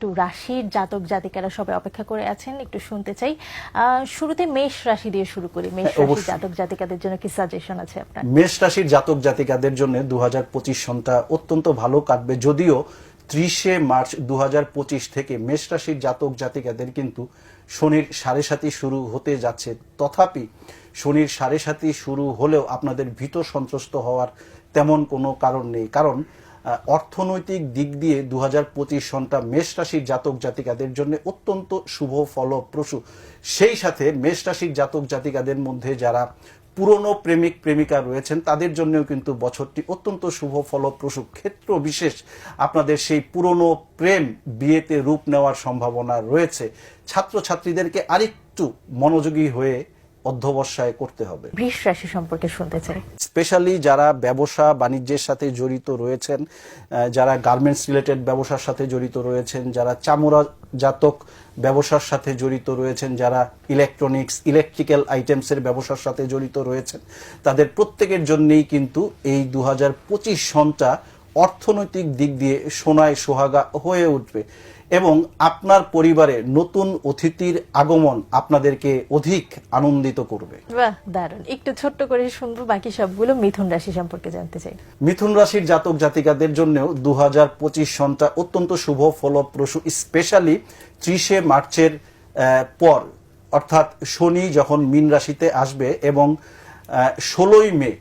একটু রাশির জাতক জাতিকারা সবাই অপেক্ষা করে আছেন, একটু শুনতে চাই। শুরুতে মেষ রাশি দিয়ে শুরু করি। মেষ রাশির জাতক জাতিকাদের জন্য কি সাজেশন আছে আপনার? মেষ রাশির জাতক জাতিকাদের জন্য 2025 সনটা অত্যন্ত ভালো কাটবে, যদিও 30শে মার্চ 2025 থেকে মেষ রাশির জাতক জাতিকাদের কিন্তু শনির সাড়ে সাতি শুরু হতে যাচ্ছে। তথাপি শনির সাড়ে সাতি শুরু হলেও আপনাদের ভীত সন্ত্রস্ত হওয়ার তেমন কোনো কারণ নেই, কারণ অর্থনৈতিক দিক দিয়ে 2025 সনটা মেষ রাশির জাতক জাতিকাদের জন্য অত্যন্ত শুভ ফলপ্রসূ। সেই সাথে মেষ রাশির জাতক জাতিকাদের মধ্যে যারা পুরনো প্রেমিক প্রেমিকা রয়েছেন তাদের জন্যও কিন্তু বছরটি অত্যন্ত শুভ ফলপ্রসূ। ক্ষেত্র বিশেষ আপনাদের সেই পুরনো প্রেম বিয়েতে রূপ নেওয়ার সম্ভাবনা রয়েছে। ছাত্রছাত্রীদেরকে আরেকটু মনোযোগী হয়ে অধ্যবসায় করতে হবে। বৃষ রাশি সম্পর্কে শুনতে চাই। স্পেশালি যারা ব্যবসা বাণিজ্যের সাথে জড়িত রয়েছেন, যারা গার্মেন্টস রিলেটেড ব্যবসার সাথে জড়িত রয়েছেন, যারা চামড়া জাতক ব্যবসার সাথে জড়িত রয়েছেন, যারা ইলেকট্রনিক্স ইলেকট্রিক্যাল আইটেমসের ব্যবসার সাথে জড়িত রয়েছেন, তাদের প্রত্যেকের জন্যই কিন্তু এই 2025 সনটা অর্থনৈতিক দিক দিয়ে সোনায় সোহাগা হয়ে উঠবে এবং আপনার পরিবারে নতুন অতিথির আগমন আপনাদেরকে অধিক আনন্দিত করবে। বাহ, দারুণ। একটু ছোট্ট করে শুনবো বাকি সবগুলো। মিথুন রাশি সম্পর্কে জানতে চাই। মিথুন রাশির জাতক জাতিকাদের জন্যও 2025 সনটা অত্যন্ত শুভ ফলপ্রসূ। স্পেশালি 30শে মার্চের পর, অর্থাৎ শনি যখন মীন রাশিতে আসবে এবং 16ই মে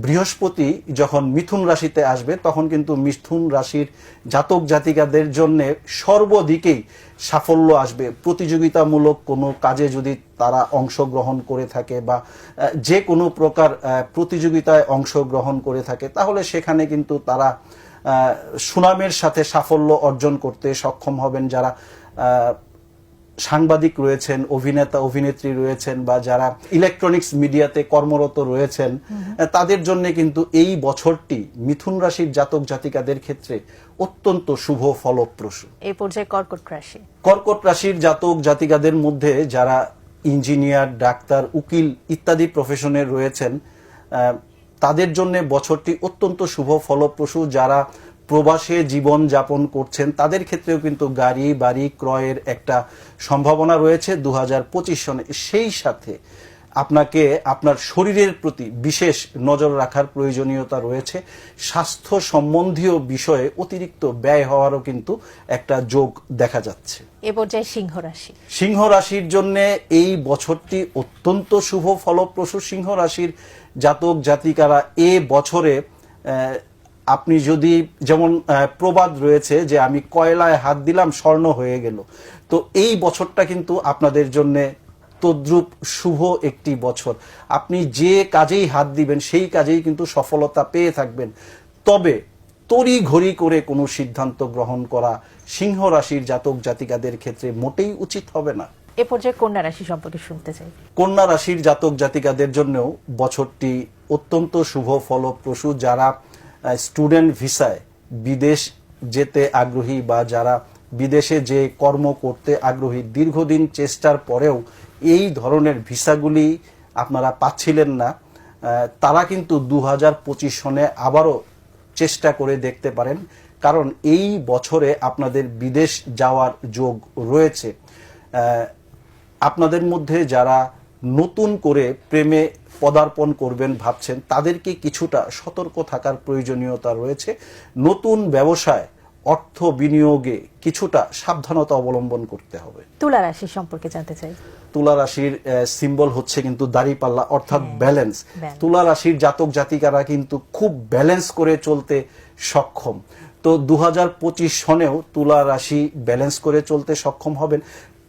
বৃহস্পতি যখন মিথুন রাশিতে আসবে, তখন কিন্তু মিথুন রাশির জাতক জাতিকাদের জন্য সর্বদিকেই সাফল্য আসবে। প্রতিযোগিতামূলক কোনো কাজে যদি তারা অংশগ্রহণ করে থাকে বা যে কোনো প্রকার প্রতিযোগিতায় অংশগ্রহণ করে থাকে, তাহলে সেখানে কিন্তু তারা সুনামের সাথে সাফল্য অর্জন করতে সক্ষম হবেন। যারা সাংবাদিক রয়েছেন, অভিনেতা অভিনেত্রী রয়েছেন বা যারা ইলেকট্রনিক্স মিডিয়াতে কর্মরত রয়েছেন, তাদের জন্য কিন্তু এই বছরটি মিথুন রাশির জাতক জাতিকাদের ক্ষেত্রে অত্যন্ত শুভ ফলপ্রসূ। এই পর্যায়ে কর্কট রাশি। কর্কট রাশির জাতক জাতিকাদের মধ্যে যারা ইঞ্জিনিয়ার, ডাক্তার, উকিল ইত্যাদি প্রফেশনে রয়েছেন, তাদের জন্য বছরটি অত্যন্ত শুভ ফলপ্রসূ। যারা প্রবাসে জীবন যাপন করছেন তাদের ক্ষেত্রেও কিন্তু গাড়ি বাড়ি ক্রয়ের একটা সম্ভাবনা রয়েছে 2025 সনে। সেই সাথে আপনাকে আপনার শরীরের প্রতি বিশেষ নজর রাখার প্রয়োজনীয়তা রয়েছে। স্বাস্থ্য সম্বন্ধীয় বিষয়ে অতিরিক্ত ব্যয় হওয়ারও কিন্তু একটা যোগ দেখা যাচ্ছে। এ পর্যায়ে সিংহ রাশি। সিংহ রাশির জন্য এই বছরটি অত্যন্ত শুভ ফলপ্রসূ। সিংহ রাশির জাতক জাতিকারা এ বছরে আপনি যদি, যেমন প্রবাদ রয়েছে যে আমি কয়লায় হাত দিলাম স্বর্ণ হয়ে গেল, তো এই বছরটা কিন্তু আপনাদের জন্য তদ্রূপ শুভ একটি বছর। আপনি যে কাজেই হাত দিবেন সেই কাজেই কিন্তু সফলতা পেয়ে থাকবেন। তবে তড়ি ঘড়ি করে কোনো সিদ্ধান্ত গ্রহণ করা সিংহ রাশির জাতক জাতিকাদের ক্ষেত্রে মোটেই উচিত হবে না। এ পর্যায়ে কন্যা রাশি সম্পর্কে শুনতে চাই। কন্যা রাশির জাতক জাতিকাদের জন্যও বছরটি অত্যন্ত শুভ ফলপ্রসূ। যারা স্টুডেন্ট ভিসায় বিদেশ যেতে আগ্রহী বা যারা বিদেশে যে কর্ম করতে আগ্রহী, দীর্ঘদিন চেষ্টার পরেও এই ধরনের ভিসাগুলি আপনারা পাচ্ছিলেন না, তারা কিন্তু 2025 সনে আবারও চেষ্টা করে দেখতে পারেন, কারণ এই বছরে আপনাদের বিদেশ যাওয়ার যোগ রয়েছে। আপনাদের মধ্যে যারা নতুন করে প্রেমে পদার্পণ করবেন ভাবছেন, তাদেরকে কিছুটা সতর্ক থাকার প্রয়োজনীয়তা রয়েছে। নতুন ব্যবসায় অর্থ বিনিয়োগে কিছুটা সাবধানতা অবলম্বন করতে হবে। তুলা রাশি সম্পর্কে জানতে চাই। তুলা রাশির সিম্বল হচ্ছে কিন্তু দাড়িপাল্লা, অর্থাৎ ব্যালেন্স। তুলা রাশির জাতক জাতিকারা কিন্তু খুব ব্যালেন্স করে চলতে সক্ষম। তো 2025 সনেও তুলা রাশি ব্যালেন্স করে চলতে সক্ষম হবেন।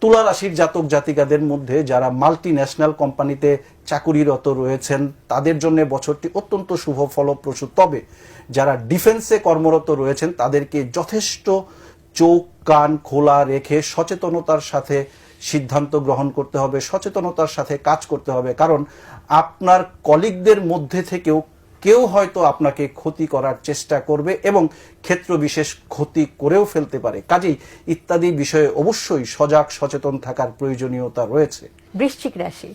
তুলা রাশির জাতক জাতিকাদের মধ্যে যারা মাল্টি ন্যাশনাল কোম্পানিতে চাকুরিরত রয়েছেন তাদের জন্য বছরটি অত্যন্ত শুভ ফলপ্রসূ। তবে যারা ডিফেন্সে কর্মরত রয়েছেন তাদেরকে যথেষ্ট চোখ কান খোলা রেখে সচেতনতার সাথে সিদ্ধান্ত গ্রহণ করতে হবে, সচেতনতার সাথে কাজ করতে হবে, কারণ আপনার কলিগদের মধ্যে থেকেও কেউ হয়তো আপনাকে ক্ষতি করার চেষ্টা করবে এবং ক্ষেত্র বিশেষ ক্ষতি করেও ফেলতে পারে। কাজেই ইত্যাদি বিষয়ে অবশ্যই সজাগ সচেতন থাকার প্রয়োজনীয়তা রয়েছে। বৃশ্চিক রাশি।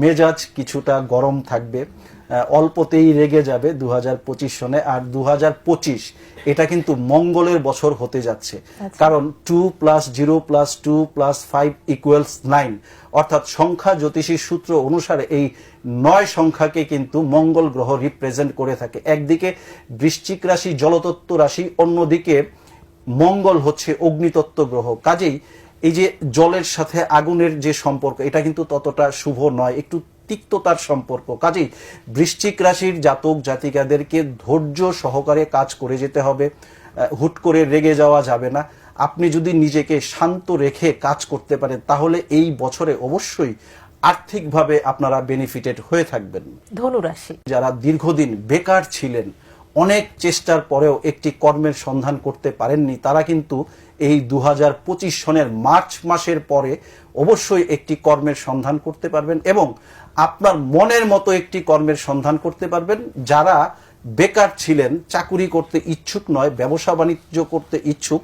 মেজাজ কিছুটা গরম থাকবে, অল্পতেই রেগে যাবে 2025 সনে। আর 2025 এটা কিন্তু মঙ্গলের বছর হতে যাচ্ছে, কারণ 2 + 0 + 2 + 5 = 9, অর্থাৎ সংখ্যা জ্যোতিষী সূত্র অনুসারে এই 9 সংখ্যাকে কিন্তু মঙ্গল গ্রহ রিপ্রেজেন্ট করে থাকে। একদিকে বৃশ্চিক রাশি জলতত্ত্ব রাশি, অন্যদিকে মঙ্গল হচ্ছে অগ্নিতত্ত্ব গ্রহ। কাজেই এই যে জলের সাথে আগুনের যে সম্পর্ক, এটা কিন্তু ততটা শুভ নয়, একটু তিক্ততার সম্পর্ক। কাজেই বৃশ্চিক রাশির জাতক জাতিকাদেরকে ধৈর্য সহকারে কাজ করে যেতে হবে, হুট করে রেগে যাওয়া যাবে না। আপনি যদি নিজেকে শান্ত রেখে কাজ করতে পারেন তাহলে এই বছরে অবশ্যই আর্থিকভাবে আপনারা বেনিফিটেড হয়ে থাকবেন। ধনুরাশি, যারা দীর্ঘদিন বেকার ছিলেন, অনেক চেষ্টার পরেও একটি কর্মের সন্ধান করতে পারেননি, তারা কিন্তু এই 2025 সনের মার্চ মাসের পরে অবশ্যই একটি কর্মের সন্ধান করতে পারবেন এবং আপনার মনের মতো একটি কর্মের সন্ধান করতে পারবেন। যারা বেকার ছিলেন, চাকুরি করতে ইচ্ছুক নয়, ব্যবসা বাণিজ্য করতে ইচ্ছুক,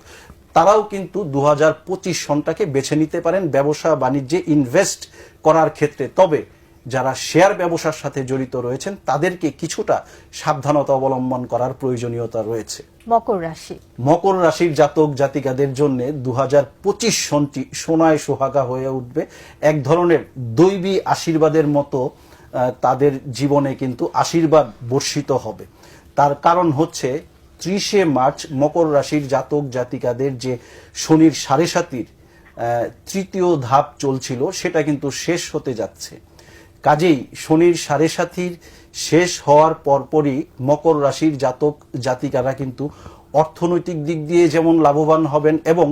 তারাও কিন্তু 2025 সনটাকে বেছে নিতে পারেন ব্যবসা বাণিজ্যে ইনভেস্ট করার ক্ষেত্রে। তবে যারা শেয়ার ব্যবসার সাথে জড়িত রয়েছেন তাদেরকে কিছুটা সাবধানতা অবলম্বন করার প্রয়োজনীয়তা রয়েছে। মকর রাশি, মকর রাশির জাতক জাতিকাদের জন্য 2025 সনটি সোনায় সোহাগা হয়ে উঠবে। এক ধরনের দৈবী আশীর্বাদের মতো তাদের জীবনে কিন্তু আশীর্বাদ বর্ষিত হবে। তার কারণ হচ্ছে 30 মার্চ মকর রাশির জাতক জাতিকাদের যে শনির 7.5 তৃতীয় ধাপ চলছিল সেটা কিন্তু শেষ হতে যাচ্ছে। কাজেই শনির 7.5 শেষ হওয়ার পরপরই মকর রাশির জাতক জাতিকারা কিন্তু অর্থনৈতিক দিক দিয়ে যেমন লাভবান হবেন এবং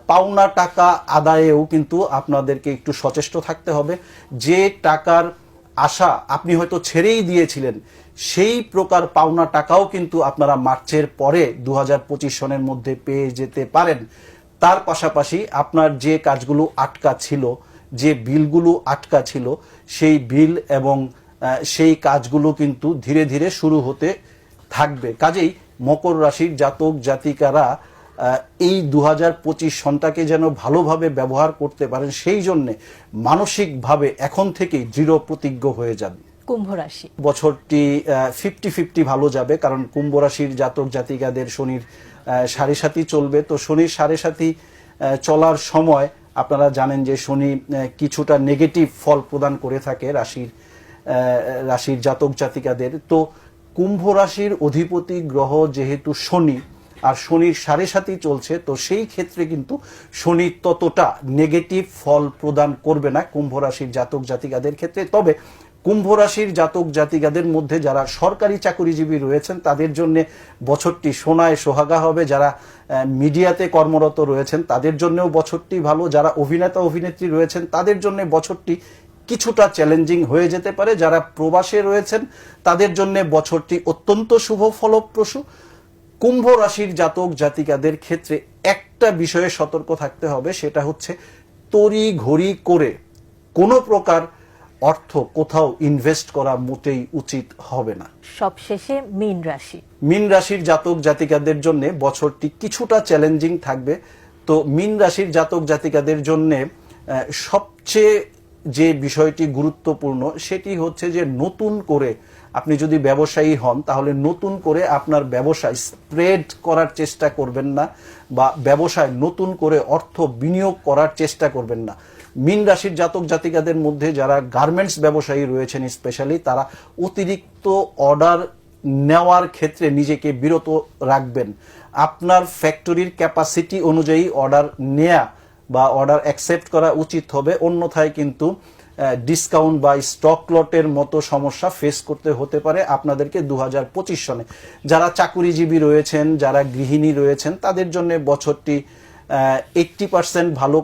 পাওনা টাকা আদায়েও কিন্তু আপনাদেরকে একটু সচেষ্ট থাকতে হবে। যে টাকার আশা আপনি হয়তো ছেড়েই দিয়েছিলেন, সেই প্রকার পাওনা টাকাও কিন্তু আপনারা মার্চের পরে 2025 সনের মধ্যে পেয়ে যেতে পারেন। তার পাশাপাশি আপনার যে কাজগুলো আটকা ছিল, যে বিলগুলো আটকা ছিল, সেই বিল এবং সেই কাজগুলো কিন্তু ধীরে ধীরে শুরু হতে থাকবে। কাজেই মকর রাশির জাতক জাতিকারা এই 2025 সনটাকে যেন ভালোভাবে ব্যবহার করতে পারেন, সেই জন্য মানসিকভাবে এখন থেকেই দৃঢ় প্রতিজ্ঞ হয়ে যান। কুম্ভ রাশি, বছরটি 50-50 ভালো যাবে, কারণ কুম্ভ রাশির জাতক জাতিকাদের শনির 7.5 চলবে। তো শনির 7.5 চলার সময় আপনারা জানেন যে শনি কিছুটা নেগেটিভ ফল প্রদান করে থাকে রাশির জাতক জাতিকাদের। তো কুম্ভ রাশির অধিপতি গ্রহ যেহেতু শনি, আর শনির 7.5 চলছে, তো সেই ক্ষেত্রে কিন্তু শনি ততটা নেগেটিভ ফল প্রদান করবে না কুম্ভ রাশির জাতক জাতিকাদের ক্ষেত্রে। তবে কুম্ভ রাশির জাতক জাতিকাদের মধ্যে যারা সরকারি চাকরিজীবী রয়েছেন তাদের জন্য বছরটি সোনায় সোহাগা হবে। যারা মিডিয়াতে কর্মরত রয়েছেন তাদের জন্যও বছরটি ভালো। যারা অভিনেতা অভিনেত্রী রয়েছেন তাদের জন্য বছরটি কিছুটা চ্যালেঞ্জিং হয়ে যেতে পারে। যারা প্রবাসে রয়েছেন তাদের জন্য বছরটি অত্যন্ত শুভ ফলপ্রসূ। কুম্ভ রাশির জাতক জাতিকাদের ক্ষেত্রে একটা বিষয়ে সতর্ক থাকতে হবে, সেটা হচ্ছে তড়ি ঘড়ি করে কোনো প্রকার অর্থ কোথাও ইনভেস্ট করা মোটেই উচিত হবে না। সবশেষে মীন রাশি, মীন রাশির জাতক জাতিকাদের জন্য বছরটি কিছুটা চ্যালেঞ্জিং থাকবে। তো মীন রাশির জাতক জাতিকাদের জন্য সবচেয়ে যে বিষয়টি গুরুত্বপূর্ণ সেটি হচ্ছে যে নতুন করে আপনি যদি ব্যবসায়ী হন তাহলে নতুন করে আপনার ব্যবসায় স্প্রেড করার চেষ্টা করবেন না, বা ব্যবসায় নতুন করে অর্থ বিনিয়োগ করার চেষ্টা করবেন না। মীন রাশির জাতক জাতিকাদের মধ্যে যারা গার্মেন্টস ব্যবসায়ী রয়েছেন স্পেশালি, তারা অতিরিক্ত অর্ডার নেওয়ার ক্ষেত্রে নিজেকে বিরত রাখবেন। আপনার ফ্যাক্টরির ক্যাপাসিটি অনুযায়ী অর্ডার নেয়া বা অর্ডার অ্যাকসেপ্ট করা উচিত হবে, অন্যথায় কিন্তু ডিসকাউন্ট বা স্টক লটের মতো সমস্যা ফেস করতে হতে পারে আপনাদেরকে 2025 সনে। যারা চাকুরিজীবী রয়েছেন, যারা গৃহিণী রয়েছেন তাদের জন্য বছরটি 80% ভালো।